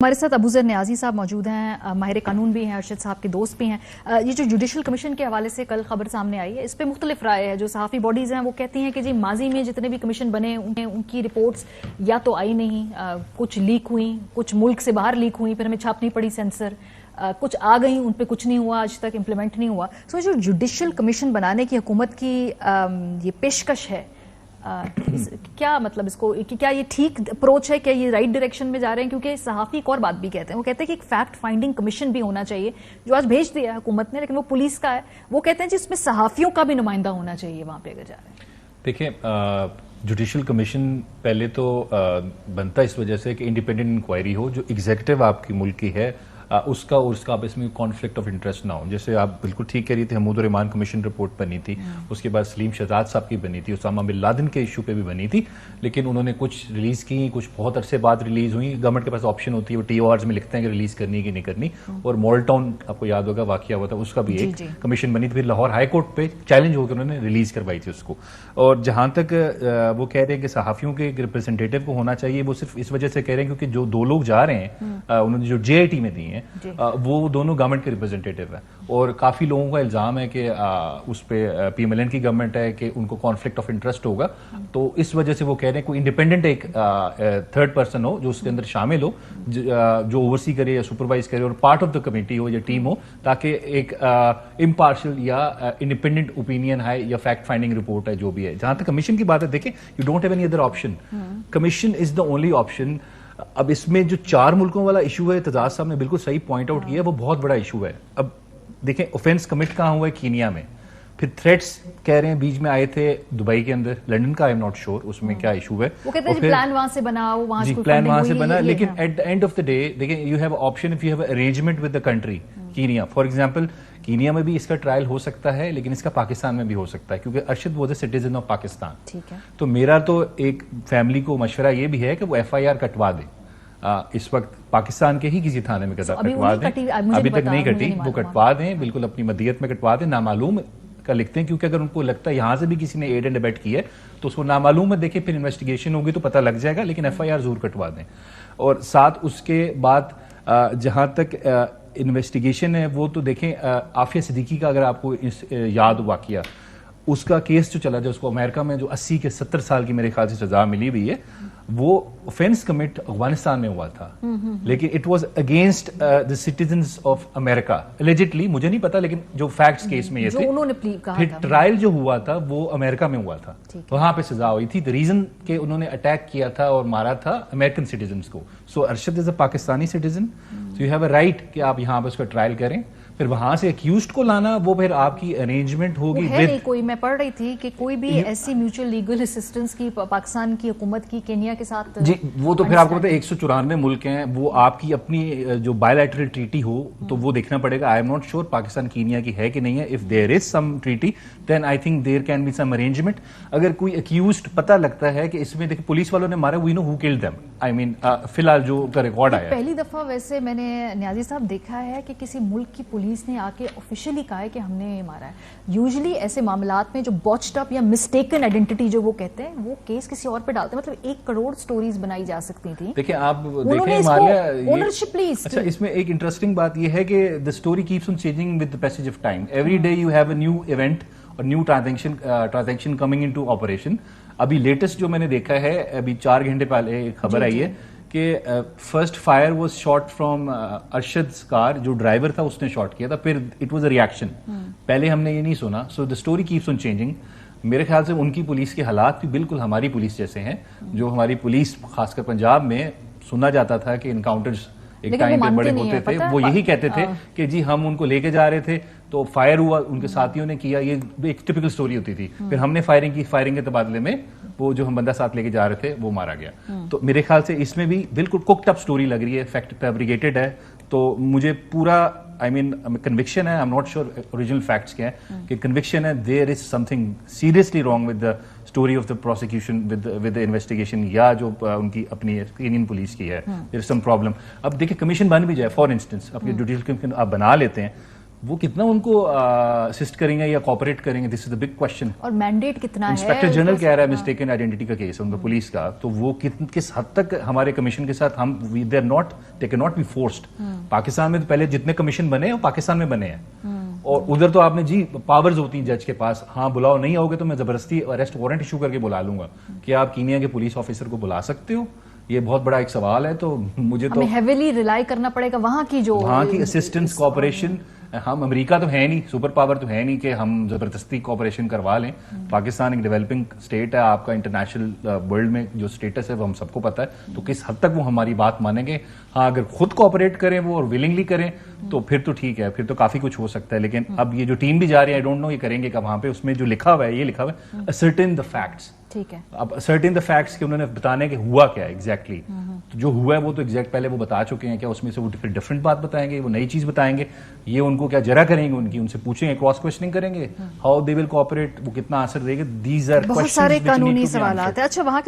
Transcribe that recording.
हमारे साथ अबूजर न्याजी साहब मौजूद हैं, माहिर कानून भी हैं, अरशद साहब के दोस्त भी हैं। ये जो जुडिशल कमीशन के हवाले से कल खबर सामने आई है, इस पे मुख्तलिफ राय है। जो सहाफ़ी बॉडीज़ हैं वो कहती हैं कि जी माजी में जितने भी कमीशन बने उनकी रिपोर्ट्स या तो आई नहीं, कुछ लीक हुई, कुछ मुल्क से बाहर लीक हुई, फिर हमें छापनी पड़ी सेंसर, कुछ आ गई, उन पर कुछ नहीं हुआ, आज तक इम्प्लीमेंट नहीं हुआ। सो जो जुडिशल कमीशन बनाने की हुकूमत की ये पेशकश है, क्या मतलब इसको, क्या ये ठीक अप्रोच है, क्या ये राइट डायरेक्शन में जा रहे हैं? क्योंकि सहाफ़ी एक और बात भी कहते हैं, वो कहते हैं कि एक फैक्ट फाइंडिंग कमीशन भी होना चाहिए, जो आज भेज दिया है हुकूमत ने, लेकिन वो पुलिस का है। वो कहते हैं जिसमें सहाफ़ियों का भी नुमाइंदा होना चाहिए वहां पे अगर जा रहे हैं। देखिए, जुडिशल कमीशन पहले तो बनता इस वजह से कि इंडिपेंडेंट इंक्वायरी हो, जो एग्जीक्यूटिव आपकी मुल्क की है उसका और उसका आपस में कॉन्फ्लिक्ट ऑफ इंटरेस्ट ना हो। जैसे आप बिल्कुल ठीक कह रही थी, हमूद रहमान कमीशन रिपोर्ट बनी थी, उसके बाद सलीम शहजाद साहब की बनी थी, उसामा बिन लादेन के इशू पे भी बनी थी, लेकिन उन्होंने कुछ रिलीज की, कुछ बहुत अरसे बाद रिलीज हुई। गवर्नमेंट के पास ऑप्शन होती है, वो TORs में लिखते हैं कि रिलीज करनी है कि नहीं करनी। और मॉडल टाउन आपको याद होगा वाकया हुआ था, उसका भी एक कमीशन बनी थी, फिर लाहौर हाई कोर्ट पे चैलेंज होकर उन्होंने रिलीज करवाई थी उसको। और जहां तक वो कह रहे हैं कि सहाफियों के रिप्रेजेंटेटिव को होना चाहिए, वो सिर्फ इस वजह से कह रहे हैं क्योंकि जो दो लोग जा रहे हैं उन्होंने जो JIT में दी है वो दोनों गवर्नमेंट के रिप्रेजेंटेटिव है, और काफी लोगों का इल्जाम है कि उस पे PMLN की गवर्नमेंट है कि उनको कॉन्फ्लिक्ट ऑफ इंटरेस्ट होगा। तो इस वजह से वो कह रहे हैं कोई इंडिपेंडेंट एक थर्ड पर्सन हो जो उसके अंदर शामिल हो, जो ओवरसी करे या सुपरवाइज करे और पार्ट ऑफ द कमेटी हो या टीम हो, ताकि एक इम्पार्शियल या इंडिपेंडेंट ओपिनियन है या फैक्ट फाइंडिंग रिपोर्ट है जो भी है। जहां तक कमीशन की बात है, देखें, you don't have any other option, commission is the only option. अब इसमें जो 4 मुल्कों वाला इशू है, तजाज साहब ने बिल्कुल सही पॉइंट आउट किया, वो बहुत बड़ा इशू है। अब देखें, ऑफेंस कमिट कहां हुआ है? कीनिया में। फिर थ्रेट्स कह रहे हैं बीच में आए थे दुबई के अंदर, लंदन का आई एम नॉट श्योर उसमें क्या इशू है। वो कहते हैं प्लान वहां से बना, वहां से प्लान वहां से बना, लेकिन at the end of the day देखें, you have option if you have arrangement with the country Kenya. For example, Kenya में भी इसका ट्रायल हो सकता है, लेकिन इसका पाकिस्तान में भी हो सकता है, क्योंकि अरशद वो सिटीजन ऑफ पाकिस्तान। ठीक है। तो मेरा तो एक फैमिली को मशवरा ये भी है कि वो FIR कटवा दे। इस वक्त पाकिस्तान के ही किसी थाने में कटवा दें, अभी तक नहीं कटी, वो कटवा दें, बिल्कुल अपनी मदीयत में कटवा दें, नामालूम का लिखते हैं, क्योंकि अगर उनको लगता है यहां से भी किसी ने एड एंड अबेट की है तो उसको नामालूम में देखें, फिर इन्वेस्टिगेशन होगी तो पता लग जाएगा, लेकिन FIR जरूर कटवा दें। और साथ उसके बाद जहां तक इन्वेस्टिगेशन है वो तो देखें, आफिया सिद्दीकी का अगर आपको याद वाकया, उसका केस जो चला था, उसको अमेरिका में जो 80 के 70 साल की मेरे ख्याल से सजा मिली हुई है, वो ऑफेंस कमिट अफगानिस्तान में हुआ था, लेकिन it was against the citizens of America allegedly, मुझे नहीं पता, लेकिन जो फैक्ट्स केस में ये थे, फिर ट्रायल जो हुआ था वो अमेरिका में हुआ था, वहां पे सजा हुई थी। द रीजन के उन्होंने अटैक किया था और मारा था अमेरिकन सिटीजन्स को। So Arshad is a Pakistani citizen, so you have a right कि आप यहाँ पे उसका ट्रायल करें। फिर वहां से अक्यूज्ड को लाना, वो फिर आपकी अरेंजमेंट होगी नहीं। कोई, मैं पढ़ रही थी कि कोई भी ऐसी म्यूचुअल लीगल असिस्टेंस की पाकिस्तान की हुकूमत की केनिया के साथ, जी वो तो फिर आपको पता है 194 मुल्क हैं, वो आपकी अपनी जो बायलैटरल ट्रीटी हो तो वो देखना पड़ेगा। I am not sure Pakistan Kenya की है कि नहीं है। If there is some treaty then I think there can be some arrangement. अगर कोई अक्यूज्ड पता लगता है कि इसमें देखिए पुलिस वालों ने मारा, we know who killed them, I mean फिलहाल जो का रिकॉर्ड आया, पहली दफा वैसे मैंने न्याजी साहब देखा है कि किसी मुल्क की पुलिस ने आके ऑफिशियली कहा है कि हमने मारा है। यूजुअली ऐसे मामलात में जो बॉच्ड अप या मिस्टेकन आइडेंटिटी जो वो कहते हैं, वो केस किसी और पे डालते हैं। मतलब 1 करोड़ स्टोरीज बनाई जा सकती थी। देखिए, आप देखें ओनरशिप प्लीज। अच्छा, इसमें एक इंटरेस्टिंग बात ये है कि the story keeps on changing with the passage of time. Every day you have a new event और new transaction coming into operation. अभी लेटेस्ट जो मैंने देखा है, अभी 4 घंटे पहले खबर आई है कि first fire was shot from Arshad car, जो ड्राइवर था उसने शॉट किया था, फिर इट वाज अ रिएक्शन। पहले हमने ये नहीं सुना। So the story keeps on changing. मेरे ख्याल से उनकी पुलिस के हालात भी बिल्कुल हमारी पुलिस जैसे हैं। जो हमारी पुलिस खासकर पंजाब में सुना जाता था कि इनकाउंटर्स एक टाइम पे बड़े होते थे, वो यही कहते थे कि जी हम उनको लेके जा रहे थे तो फायर हुआ, उनके साथियों ने किया, ये एक टिपिकल स्टोरी होती थी। फिर हमने फायरिंग की, फायरिंग के तबादले में वो जो हम बंदा साथ लेके जा रहे थे वो मारा गया। तो मेरे ख्याल से इसमें भी बिल्कुल कुक्ड अप स्टोरी लग रही है, फैक्ट फैब्रिकेटेड है। तो मुझे पूरा आई मीन कन्विक्शन है, I am not sure original facts क्या है, कि कन्विक्शन है there is something seriously wrong with the story of the prosecution with the investigation, या जो उनकी अपनी इंडियन पुलिस की है, देयर इज सम प्रॉब्लम। अब देखिए, कमीशन बन भी जाए, फॉर इंस्टेंस अपनी जुडिशल कमीशन आप बना लेते हैं, वो कितना उनको असिस्ट करेंगे या कॉपरेट करेंगे, this is the big question. और मैंडेट कितना है? इंस्पेक्टर जनरल कह रहा है मिस्टेकन आइडेंटिटी का केस उनका पुलिस का, तो वो किस हद तक हमारे कमीशन के साथ हम they can not be forced. Pakistan में तो पहले जितने कमीशन बने हैं वो पाकिस्तान में बने हैं, और उधर तो आपने जी पावर्स होती हैं जज के पास, हाँ बुलाओ, नहीं आओगे तो मैं जबरदस्ती अरेस्ट वारंट इशू करके बुला लूंगा। क्या आप कीनिया के पुलिस ऑफिसर को बुला सकते हो? ये बहुत बड़ा एक सवाल है। तो मुझे तो हेवीली रिलाई करना पड़ेगा वहां की असिस्टेंस कॉपरेशन। हम अमेरिका तो है नहीं, सुपर पावर तो है नहीं कि हम जबरदस्ती कॉपरेशन करवा लें। पाकिस्तान एक डेवलपिंग स्टेट है, आपका इंटरनेशनल वर्ल्ड में जो स्टेटस है वो हम सबको पता है, तो किस हद तक वो हमारी बात मानेंगे। हाँ, अगर खुद कॉपरेट करें वो और विलिंगली करें तो फिर तो ठीक है, फिर तो काफी कुछ हो सकता है। लेकिन अब ये जो टीम भी जा रही है, आई डोंट नो ये करेंगे कब। वहां पे उसमें जो लिखा हुआ है, ये लिखा हुआ है असर्टेन द फैक्ट्स। ठीक है, अब असर्टेन द फैक्ट्स के उन्होंने बताने के हुआ क्या एग्जैक्टली, तो जो हुआ है वो तो एग्जैक्ट पहले वो बता चुके हैं। क्या उसमें से वो फिर डिफरेंट बात बताएंगे, वो नई चीज बताएंगे? ये उनको क्या जरा करेंगे उनकी, उनसे पूछेंगे, क्रॉस क्वेश्चनिंग करेंगे, हाउ दे विल कोऑपरेट, वो कितना आंसर देंगे? दीज आर बहुत सारे कानूनी सवाल। अच्छा, वहां